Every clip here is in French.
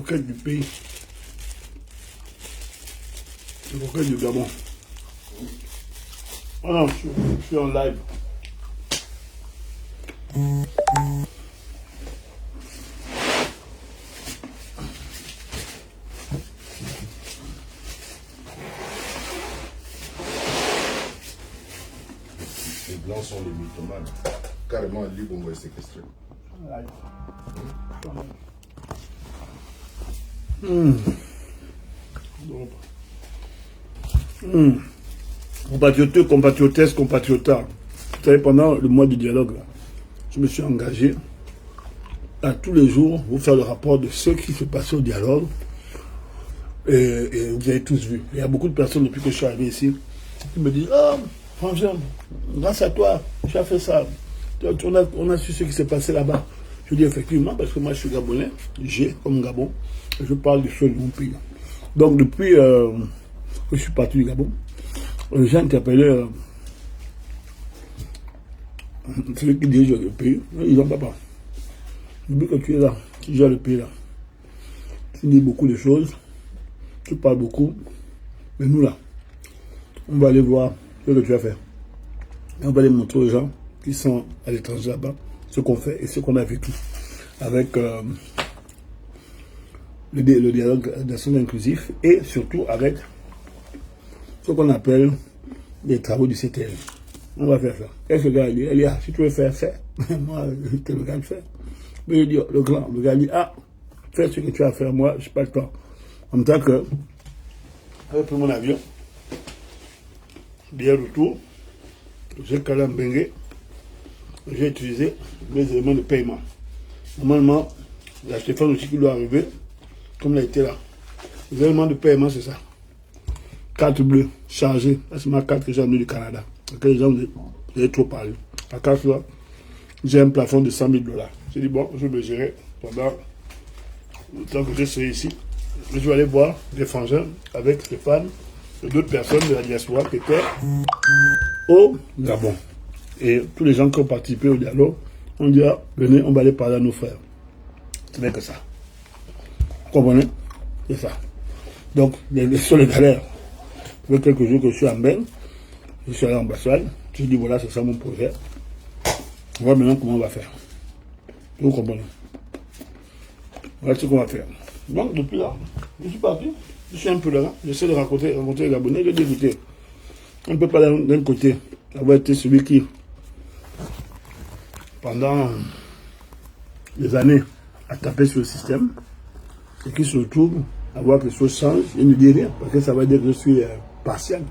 coquettes du pays. Les coquettes du Gabon. Oh non, je suis en live. Les blancs sont les mythomanes. Carrément, le Libongo est séquestré. Compatriotes, compatriotesses, compatriotards. Vous savez, pendant le mois du dialogue, là, je me suis engagé à tous les jours vous faire le rapport de ce qui se passait au dialogue. Et vous avez tous vu. Il y a beaucoup de personnes depuis que je suis arrivé ici qui me disent: ah, Franchement, grâce à toi, tu as fait ça. On a su ce qui s'est passé là-bas. Je dis effectivement, parce que moi je suis gabonais, j'ai comme Gabon, je parle des choses de mon pays. Donc depuis que je suis parti du Gabon, j'ai interpellé celui qui dirige le pays. Ils n'ont pas. Depuis que tu es là, tu gères le pays là, tu dis beaucoup de choses, tu parles beaucoup, mais nous là, on va aller voir ce que tu as fait. Et on va aller montrer aux gens qui sont à l'étranger là-bas ce qu'on fait et ce qu'on a vécu avec le dialogue national inclusif et surtout avec ce qu'on appelle les travaux du CTL. On va faire ça. Qu'est-ce que le gars dit? Il dit: ah, si tu veux faire, fais. Moi, je te regarde faire. Mais il dit, le gars dit: ah, fais ce que tu as à faire, moi, je n'ai pas le temps. En même temps que, j'ai pris mon avion, bien retour, j'ai calé en Bengue, j'ai utilisé mes éléments de paiement. Normalement, il y a Stéphane aussi qui doit arriver, comme il a été là. Les éléments de paiement, c'est ça. Carte bleue, chargée. C'est ma carte que j'ai amenée du Canada. Que les gens, vous avez trop parlé. La carte là, j'ai un plafond de 100 000 $. J'ai dit: bon, je vais me gérer pendant le temps que je serai ici. Je vais aller voir des frangins avec Stéphane et d'autres personnes de la diaspora qui étaient au Gabon. Et tous les gens qui ont participé au dialogue ont dit: ah, venez, on va aller parler à nos frères. C'est bien que ça. Vous comprenez? C'est ça. Donc, sur les galères, ça fait quelques jours que je suis en Belgique, je suis allé à l'ambassade, je dis: voilà, c'est ça mon projet. On voit maintenant comment on va faire. Vous comprenez? Voilà ce qu'on va faire. Donc, depuis là, je suis parti. Je suis un peu là. J'essaie de rencontrer les Gabonais. Je dis: écoutez, on ne peut pas d'un côté avoir été celui qui, pendant des années, a tapé sur le système et qui se retrouve à voir que les choses changent et ne dit rien parce que ça va dire que je suis partial.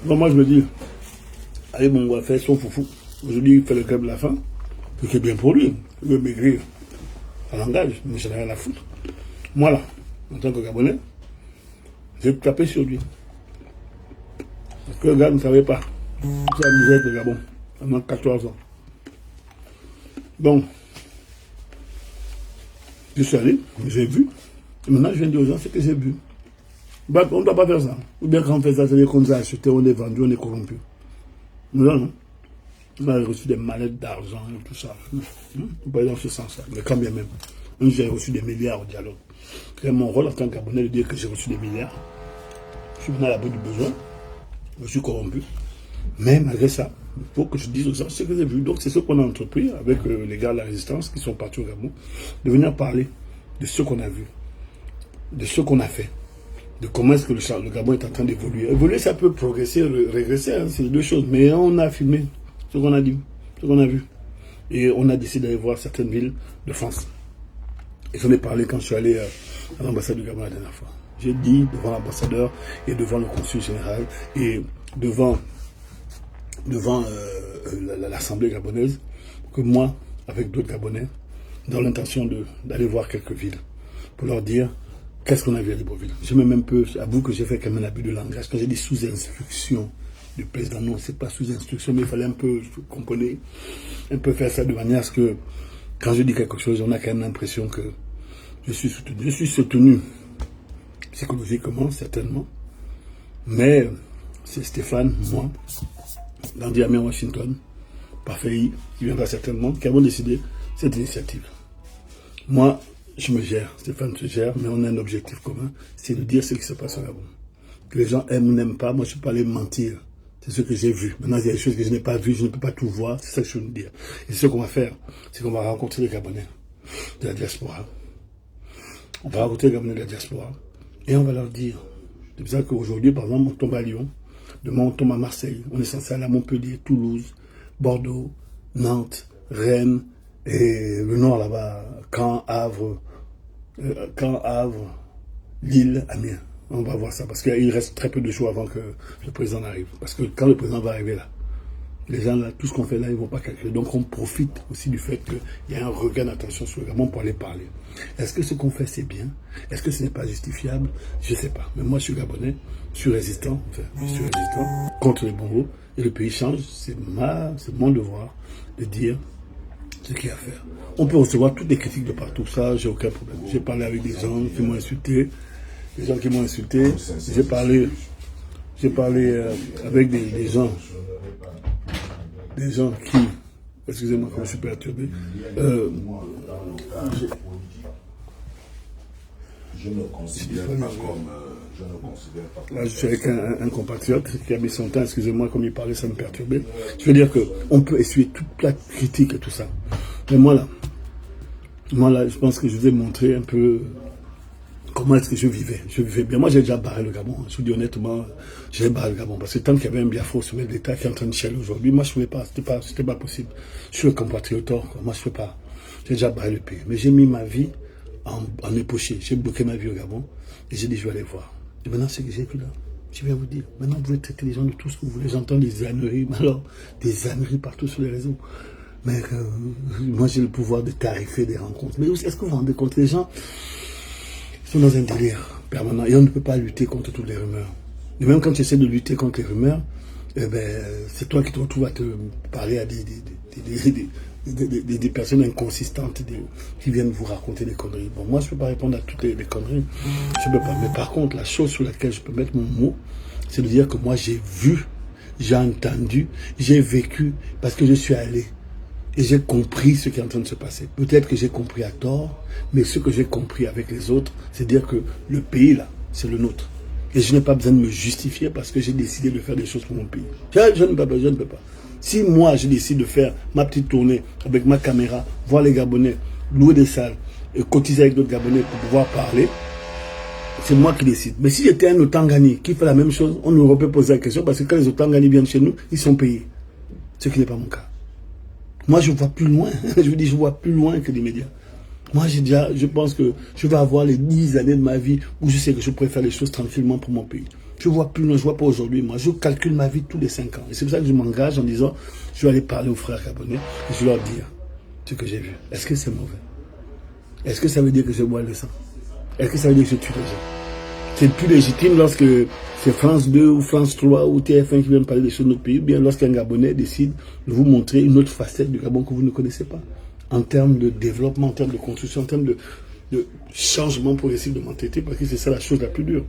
Donc, moi, je me dis: allez, bon, on va faire son foufou. Aujourd'hui, il fait le crêpe de la faim. C'est bien pour lui. Il veut maigrir. Ça l'engage, mais je n'ai rien à foutre. Moi, là, en tant que Gabonais, j'ai tapé sur lui. Parce que le gars ne savait pas. C'est la misère du Gabon, pendant 14 ans. Donc, je suis allé, j'ai vu. Et maintenant, je viens dire aux gens ce que j'ai vu. Bah, on ne doit pas faire ça. Ou bien quand on fait ça, c'est qu'on nous a acheté, on est vendu, on est corrompu. Non, non. On a reçu des mallettes d'argent et tout ça. On ne peut pas aller dans ce sens-là. Mais quand bien même, j'ai reçu des milliards au dialogue. C'est mon rôle en tant que Gabonais de dire que j'ai reçu des milliards. Je suis venu à l'abri du besoin. Je suis corrompu. Mais malgré ça, il faut que je dise aux gens ce que j'ai vu. Donc c'est ce qu'on a entrepris avec les gars de la résistance qui sont partis au Gabon, de venir parler de ce qu'on a vu, de ce qu'on a fait, de comment est-ce que le Gabon est en train d'évoluer. Évoluer, ça peut progresser, régresser, hein, c'est deux choses. Mais on a filmé ce qu'on a dit, ce qu'on a vu. Et on a décidé d'aller voir certaines villes de France. Et j'en ai parlé quand je suis allé à l'ambassade du Gabon la dernière fois. J'ai dit devant l'ambassadeur et devant le consul général et devant l'Assemblée gabonaise que moi, avec d'autres Gabonais, dans l'intention d'aller voir quelques villes pour leur dire qu'est-ce qu'on a vu à Libreville. Je même un peu, avoue que j'ai fait quand même un abus de langage. Quand j'ai dit sous instruction du président, non, c'est pas sous instruction, mais il fallait un peu, vous comprenez, un peu faire ça de manière à ce que quand je dis quelque chose, on a quand même l'impression que je suis soutenu. Je suis soutenu psychologiquement, certainement, mais c'est Stéphane, moi, dans Diamé, Washington, par FEI, qui viendra certainement, qui avons décidé cette initiative. Moi, je me gère, Stéphane se gère, mais on a un objectif commun, c'est de dire ce qui se passe au Gabon. Que les gens aiment ou n'aiment pas, moi je ne peux pas aller mentir. C'est ce que j'ai vu. Maintenant, il y a des choses que je n'ai pas vues, je ne peux pas tout voir, c'est ça que je veux vous dire. Et ce qu'on va faire, c'est qu'on va rencontrer les Gabonais de la diaspora. On va rencontrer les Gabonais de la diaspora et on va leur dire. C'est pour ça qu'aujourd'hui, par exemple, on tombe à Lyon, demain on tombe à Marseille, on est censé aller à Montpellier, Toulouse, Bordeaux, Nantes, Rennes, et le nord là-bas, Caen, Havre, Lille, Amiens. On va voir ça, parce qu'il reste très peu de jours avant que le président arrive. Parce que quand le président va arriver là, les gens là, tout ce qu'on fait là, ils ne vont pas calculer. Donc on profite aussi du fait qu'il y a un regain d'attention sur le Gabon pour aller parler. Est-ce que ce qu'on fait c'est bien? Est-ce que ce n'est pas justifiable? Je ne sais pas. Mais moi je suis Gabonais, je suis résistant, contre les bongos, et le pays change. C'est mon devoir de dire ce qu'il y a à faire. On peut recevoir toutes les critiques de partout, ça, j'ai aucun problème. J'ai parlé avec des gens qui m'ont insulté, j'ai parlé avec des gens qui, excusez-moi quand je suis perturbé, je ne considère pas comme... Là, je suis avec un compatriote qui a mis son temps, excusez-moi, comme il parlait, ça me perturbait. Je veux dire qu'on peut essuyer toute la critique et tout ça. Mais moi là, je pense que je vous ai montré un peu comment est-ce que je vivais. Je vivais bien. Moi, j'ai déjà barré le Gabon. Je vous dis honnêtement, j'ai barré le Gabon. Parce que tant qu'il y avait un Biafra au sommet de l'État qui est en train de chialer aujourd'hui, moi, je ne pouvais pas. C'était pas possible. Je suis un compatriote, quoi. Moi, je ne peux pas. J'ai déjà barré le pays. Mais j'ai mis ma vie en époché. J'ai bloqué ma vie au Gabon. Et j'ai dit, je vais aller voir. Et maintenant, ce que j'ai vu là, je viens vous dire. Maintenant, vous pouvez traiter les gens de tout ce que vous voulez. J'entends des âneries, mais alors, des âneries partout sur les réseaux. Mais moi, j'ai le pouvoir de tarifer des rencontres. Mais est-ce que vous vous rendez compte? Les gens sont dans un délire permanent. Et on ne peut pas lutter contre toutes les rumeurs. Et même quand tu essaies de lutter contre les rumeurs, c'est toi qui te retrouves à te parler à des personnes inconsistantes qui viennent vous raconter des conneries. Bon, moi, je ne peux pas répondre à toutes les conneries. Je ne peux pas. Mais par contre, la chose sur laquelle je peux mettre mon mot, c'est de dire que moi, j'ai vu, j'ai entendu, j'ai vécu, parce que je suis allé. Et j'ai compris ce qui est en train de se passer. Peut-être que j'ai compris à tort, mais ce que j'ai compris avec les autres, c'est dire que le pays, là, c'est le nôtre. Et je n'ai pas besoin de me justifier parce que j'ai décidé de faire des choses pour mon pays. Je ne peux pas. Si moi, je décide de faire ma petite tournée avec ma caméra, voir les Gabonais, louer des salles, et cotiser avec d'autres Gabonais pour pouvoir parler, c'est moi qui décide. Mais si j'étais un Otangani qui fait la même chose, on aurait pu poser la question parce que quand les Otangani viennent chez nous, ils sont payés. Ce qui n'est pas mon cas. Moi, je vois plus loin. Je vous dis, je vois plus loin que les médias. Moi, je pense que je vais avoir les 10 années de ma vie où je sais que je pourrais faire les choses tranquillement pour mon pays. Je vois plus loin, je vois pas aujourd'hui. Moi, je calcule ma vie tous les 5 ans. Et c'est pour ça que je m'engage en disant, je vais aller parler aux frères gabonais et je vais leur dire ce que j'ai vu. Est-ce que c'est mauvais? Est-ce que ça veut dire que je bois le sang? Est-ce que ça veut dire que je tue les gens? C'est plus légitime lorsque c'est France 2 ou France 3 ou TF1 qui viennent parler des choses de notre pays, ou bien lorsqu'un Gabonais décide de vous montrer une autre facette du Gabon que vous ne connaissez pas. En termes de développement, en termes de construction, en termes de changement progressif de mentalité, parce que c'est ça la chose la plus dure.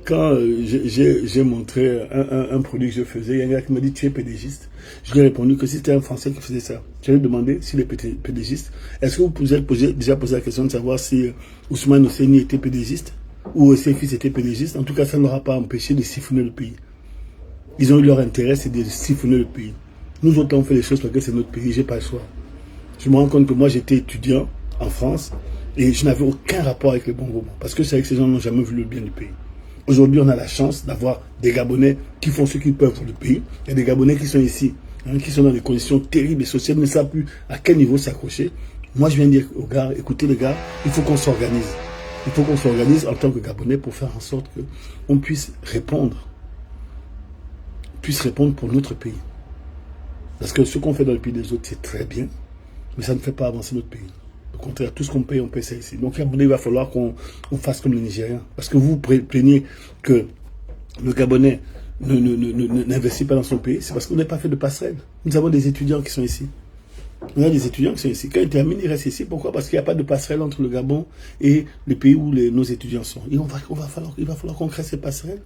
Quand j'ai montré un produit que je faisais, il y a un gars qui m'a dit, tu es pédégiste. Je lui ai répondu que si c'était un Français qui faisait ça, je lui ai demandé s'il est pédégiste. Est-ce que vous pouvez déjà poser la question de savoir si Ousmane Oseni était pédégiste ou ses fils étaient pédégistes? En tout cas, ça ne leur a pas empêché de siphonner le pays. Ils ont eu leur intérêt, c'est de siphonner le pays. Nous autres, on fait les choses parce que c'est notre pays, j'ai pas le choix. Je me rends compte que moi, j'étais étudiant en France et je n'avais aucun rapport avec les Bongo, parce que c'est vrai que ces gens n'ont jamais vu le bien du pays. Aujourd'hui, on a la chance d'avoir des Gabonais qui font ce qu'ils peuvent pour le pays. Il y a des Gabonais qui sont ici, qui sont dans des conditions terribles et sociales, ne savent plus à quel niveau s'accrocher. Moi, je viens dire aux gars, écoutez les gars, il faut qu'on s'organise. Il faut qu'on s'organise en tant que Gabonais pour faire en sorte qu'on puisse répondre pour notre pays. Parce que ce qu'on fait dans le pays des autres, c'est très bien, mais ça ne fait pas avancer notre pays. Au contraire, tout ce qu'on paye, on paye ça ici. Donc, il va falloir qu'on fasse comme les Nigériens. Parce que vous vous plaignez que le Gabonais n'investit pas dans son pays, c'est parce qu'on n'a pas fait de passerelle. Nous avons des étudiants qui sont ici. On a des étudiants qui sont ici. Quand ils terminent, ils restent ici. Pourquoi? Parce qu'il n'y a pas de passerelle entre le Gabon et le pays où nos étudiants sont. Et il va falloir qu'on crée ces passerelles.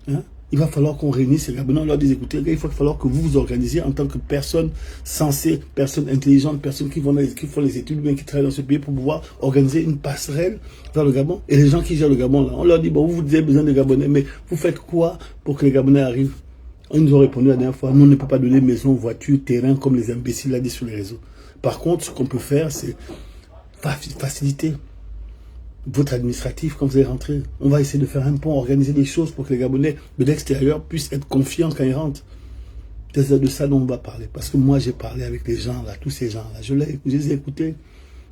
Hein? Il va falloir qu'on réunisse ces Gabonais. On leur dit, écoutez, il va falloir que vous vous organisiez en tant que personnes sensées, personnes intelligentes, personnes qui font les études, bien qui travaillent dans ce pays pour pouvoir organiser une passerelle vers le Gabon. Et les gens qui gèrent le Gabon, là, on leur dit, bon, vous avez besoin de Gabonais, mais vous faites quoi pour que les Gabonais arrivent? Ils nous ont répondu la dernière fois, nous, on ne peut pas donner maison, voiture, terrain, comme les imbéciles l'ont dit sur les réseaux. Par contre, ce qu'on peut faire, c'est faciliter votre administratif quand vous allez rentrer. On va essayer de faire un pont, organiser des choses pour que les Gabonais de l'extérieur puissent être confiants quand ils rentrent. C'est de ça dont on va parler. Parce que moi, j'ai parlé avec les gens, là, tous ces gens-là. Je les ai écoutés.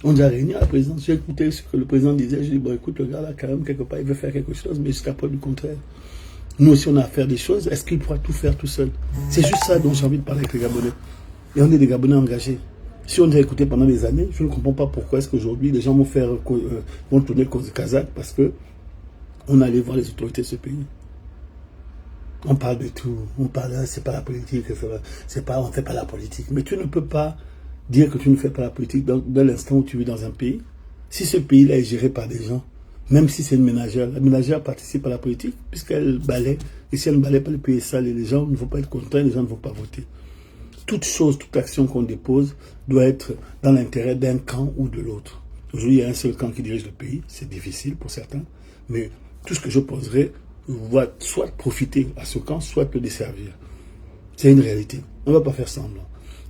On a réuni à la présidence. J'ai écouté ce que le président disait. Je dis, bon, écoute, le gars, là, quand même, quelque part, il veut faire quelque chose, mais jusqu'à preuve du contraire. Nous aussi, on a à faire des choses. Est-ce qu'il pourra tout faire tout seul? C'est juste ça dont j'ai envie de parler avec les Gabonais. Et on est des Gabonais engagés. Si on a écouté pendant des années, je ne comprends pas pourquoi est-ce qu'aujourd'hui, les gens vont tourner Kazakh parce que on allait voir les autorités de ce pays. On parle de tout. On parle, c'est pas la politique, on ne fait pas la politique. Mais tu ne peux pas dire que tu ne fais pas la politique dans l'instant où tu vis dans un pays. Si ce pays-là est géré par des gens, même si c'est une ménagère, la ménagère participe à la politique puisqu'elle balaie. Et si elle ne balaie pas le pays sale, les gens ne vont pas être contents, les gens ne vont pas voter. Toute chose, toute action qu'on dépose doit être dans l'intérêt d'un camp ou de l'autre. Aujourd'hui, il y a un seul camp qui dirige le pays. C'est difficile pour certains. Mais tout ce que je poserai va soit profiter à ce camp, soit le desservir. C'est une réalité. On ne va pas faire semblant.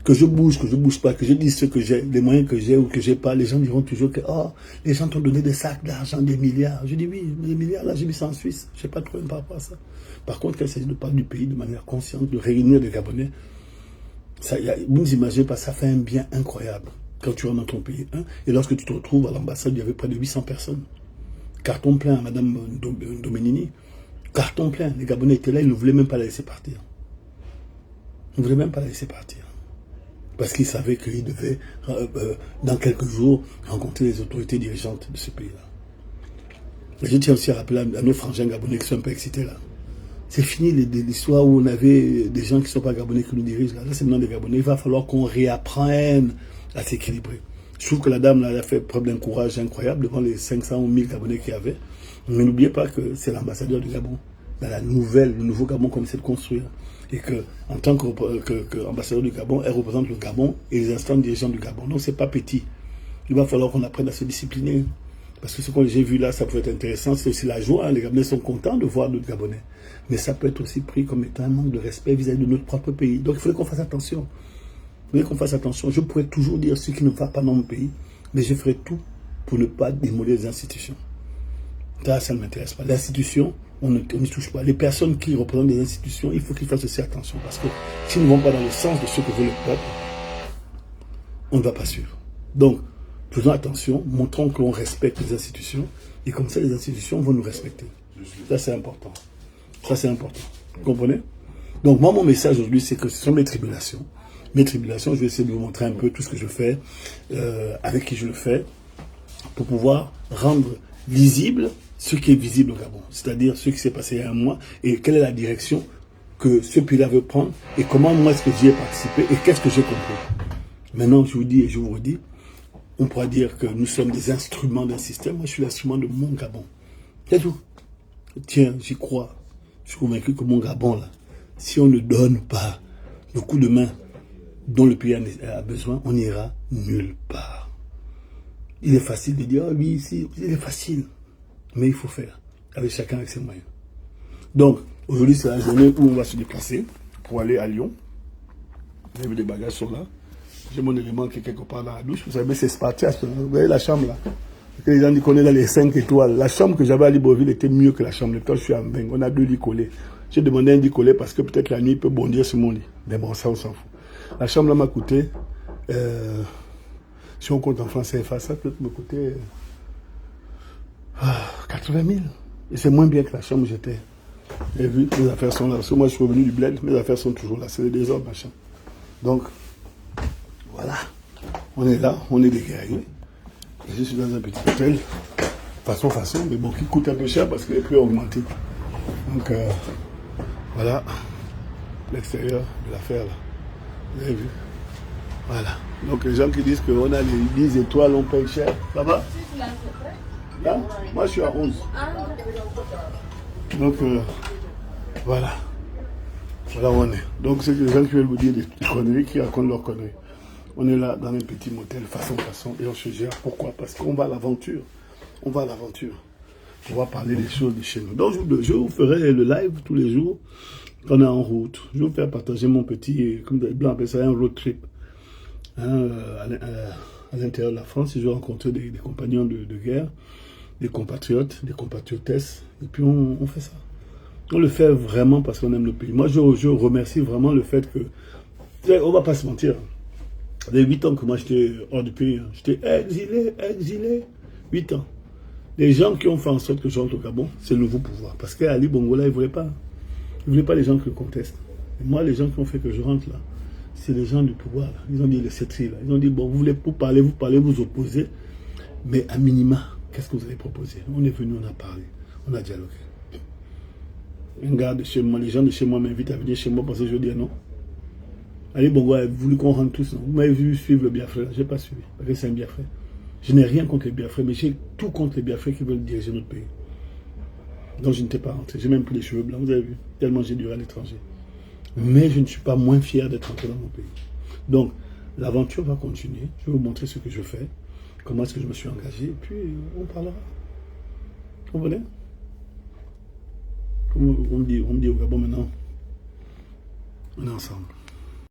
Que je bouge pas, que je dise ce que j'ai, les moyens que j'ai ou que j'ai pas, les gens diront toujours que les gens t'ont donné des sacs d'argent, des milliards. Je dis oui, les milliards, là, j'ai mis ça en Suisse. Je n'ai pas de problème par rapport à ça. Par contre, quand il s'agit de parler du pays de manière consciente, de réunir des Gabonais, vous imaginez pas, ça fait un bien incroyable quand tu rentres dans ton pays. Hein? Et lorsque tu te retrouves à l'ambassade, il y avait près de 800 personnes. Carton plein à Madame Domenini. Carton plein. Les Gabonais étaient là, ils ne voulaient même pas la laisser partir. Ils ne voulaient même pas la laisser partir. Parce qu'ils savaient qu'ils devaient, dans quelques jours, rencontrer les autorités dirigeantes de ce pays-là. Je tiens aussi à rappeler à nos frangins gabonais qui sont un peu excités là. C'est fini l'histoire où on avait des gens qui ne sont pas gabonais qui nous dirigent. Là, c'est maintenant des Gabonais. Il va falloir qu'on réapprenne à s'équilibrer. Je trouve que la dame là, elle a fait preuve d'un courage incroyable devant les 500 ou 1000 Gabonais qu'il y avait. Mais n'oubliez pas que c'est l'ambassadeur du Gabon. Dans le nouveau Gabon comme c'est de construire. Et qu'en tant qu'ambassadeur du Gabon, elle représente le Gabon et les instants dirigeants du Gabon. Donc c'est pas petit. Il va falloir qu'on apprenne à se discipliner. Parce que ce que j'ai vu là, ça peut être intéressant. C'est aussi la joie. Hein. Les Gabonais sont contents de voir d'autres Gabonais. Mais ça peut être aussi pris comme étant un manque de respect vis-à-vis de notre propre pays. Donc il faudrait qu'on fasse attention. Il faudrait qu'on fasse attention. Je pourrais toujours dire ce qui ne va pas dans mon pays, mais je ferai tout pour ne pas démolir les institutions. Ça ne m'intéresse pas. L'institution, on n'y touche pas. Les personnes qui représentent les institutions, il faut qu'ils fassent aussi attention. Parce que s'ils ne vont pas dans le sens de ce que veut le peuple, on ne va pas suivre. Donc, faisons attention, montrons que l'on respecte les institutions, et comme ça, les institutions vont nous respecter. Ça, c'est important. Ça, c'est important. Vous comprenez? Donc, moi, mon message aujourd'hui, c'est que ce sont mes tribulations. Mes tribulations, je vais essayer de vous montrer un peu tout ce que je fais, avec qui je le fais, pour pouvoir rendre lisible ce qui est visible au Gabon. C'est-à-dire ce qui s'est passé il y a un mois, et quelle est la direction que ce pays-là veut prendre, et comment moi est-ce que j'y ai participé, et qu'est-ce que j'ai compris. Maintenant, je vous dis et je vous redis, on pourra dire que nous sommes des instruments d'un système. Moi, je suis l'instrument de mon Gabon. C'est tout. Tiens, j'y crois. Je suis convaincu que mon Gabon, là, si on ne donne pas le coup de main dont le pays a besoin, on n'ira nulle part. Il est facile de dire, oui, ici, il est facile. Mais il faut faire, avec chacun avec ses moyens. Donc, aujourd'hui, c'est la journée où on va se déplacer pour aller à Lyon. Vous avez des bagages sont là. J'ai mon élément qui est quelque part dans la douche. Vous savez, c'est Spartiate. Vous voyez la chambre là. Les gens disent qu'on est dans les 5 étoiles. La chambre que j'avais à Libreville était mieux que la chambre. Quand je suis à Mbeng, on a 2 lits collés. J'ai demandé un lit collé parce que peut-être la nuit il peut bondir sur mon lit. Mais bon, ça on s'en fout. La chambre là m'a coûté, si on compte en francs CFA, ça peut me coûter 80 000. Et c'est moins bien que la chambre où j'étais. Et vu, mes affaires sont là. Parce que moi je suis revenu du bled, mes affaires sont toujours là. C'est le désordre, machin. Donc, voilà. On est là, on est des guerriers. Je suis dans un petit hôtel, façon, mais bon, qui coûte un peu cher parce que les prix ont augmenté. Donc, voilà l'extérieur de l'affaire là. Vous avez vu? Voilà. Donc les gens qui disent qu'on a les 10 étoiles, on paye cher. Ça va? Là, moi je suis à 11. Donc voilà. Voilà où on est. Donc c'est les gens qui veulent vous dire des conneries, qui racontent leurs conneries. On est là dans un petit motel façon et on se gère. Pourquoi? Parce qu'on va à l'aventure. On va à l'aventure. On va parler des choses de chez nous. Donc je vous ferai le live tous les jours quand on est en route. Je vais vous faire partager mon petit, comme les Blancs appellent ça, un road trip. Hein, à l'intérieur de la France. Je vais rencontrer des compagnons de guerre, des compatriotes, des compatriotesses. Et puis on fait ça. On le fait vraiment parce qu'on aime le pays. Moi, je remercie vraiment le fait que... On ne va pas se mentir. Ça fait 8 ans que moi, j'étais hors du pays. J'étais exilé. 8 ans. Les gens qui ont fait en sorte que je rentre au Gabon, c'est le nouveau pouvoir. Parce qu'Ali Bongo, là, il ne voulait pas. Il ne voulait pas les gens qui le contestent. Et moi, les gens qui ont fait que je rentre là, c'est les gens du pouvoir. Là. Ils ont dit les cétris là. Ils ont dit, bon, vous voulez vous opposer. Mais à minima, qu'est-ce que vous avez proposé? On est venu, on a parlé. On a dialogué. Un gars de chez moi, les gens de chez moi m'invitent à venir chez moi parce que je dis non. Ali Bongo a voulu qu'on rentre tous. Non. Vous m'avez vu suivre le Biafra, je n'ai pas suivi. Parce que c'est un Biafra. Je n'ai rien contre les Biafra, mais j'ai tout contre les Biafra qui veulent diriger notre pays. Donc je n'étais pas rentré. J'ai même plus les cheveux blancs, vous avez vu. Tellement j'ai duré à l'étranger. Mais je ne suis pas moins fier d'être rentré dans mon pays. Donc l'aventure va continuer. Je vais vous montrer ce que je fais. Comment est-ce que je me suis engagé. Et puis on parlera. Vous voulez? On me dit au Gabon maintenant, on est ensemble.